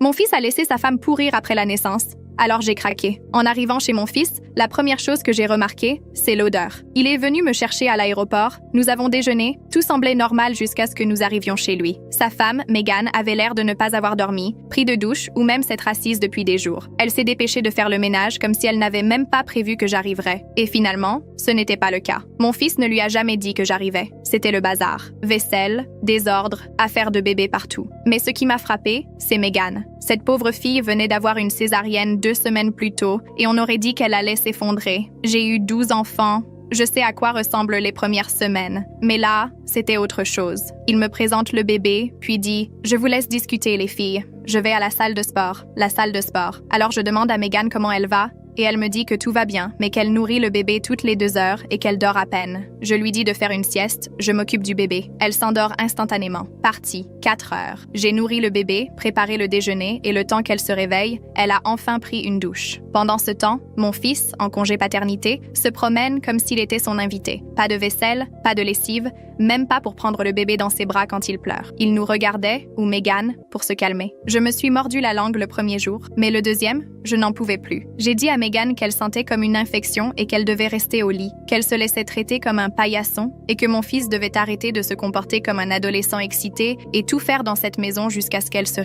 Mon fils a laissé sa femme pourrir après la naissance. Alors j'ai craqué. En arrivant chez mon fils, la première chose que j'ai remarquée, c'est l'odeur. Il est venu me chercher à l'aéroport, nous avons déjeuné, tout semblait normal jusqu'à ce que nous arrivions chez lui. Sa femme, Megan, avait l'air de ne pas avoir dormi, pris de douche ou même s'être assise depuis des jours. Elle s'est dépêchée de faire le ménage comme si elle n'avait même pas prévu que j'arriverais. Et finalement, ce n'était pas le cas. Mon fils ne lui a jamais dit que j'arrivais. C'était le bazar. Vaisselle, désordre, affaires de bébé partout. Mais ce qui m'a frappée, c'est Megan. Cette pauvre fille venait d'avoir une césarienne 2 semaines plus tôt et on aurait dit qu'elle allait s'effondrer. J'ai eu 12 enfants. Je sais à quoi ressemblent les premières semaines. Mais là, c'était autre chose. Il me présente le bébé, puis dit « Je vous laisse discuter, les filles. Je vais à la salle de sport. » La salle de sport. Alors je demande à Megan comment elle va et elle me dit que tout va bien, mais qu'elle nourrit le bébé toutes les 2 heures et qu'elle dort à peine. Je lui dis de faire une sieste, je m'occupe du bébé. Elle s'endort instantanément. Partie, 4 heures. J'ai nourri le bébé, préparé le déjeuner et le temps qu'elle se réveille, elle a enfin pris une douche. Pendant ce temps, mon fils, en congé paternité, se promène comme s'il était son invité. Pas de vaisselle, pas de lessive, même pas pour prendre le bébé dans ses bras quand il pleure. Il nous regardait, ou Megan, pour se calmer. Je me suis mordu la langue le premier jour, mais le deuxième, je n'en pouvais plus. J'ai dit à Megan qu'elle sentait comme une infection et qu'elle devait rester au lit, qu'elle se laissait traiter comme un paillasson et que mon fils devait arrêter de se comporter comme un adolescent excité et tout faire dans cette maison jusqu'à ce qu'elle se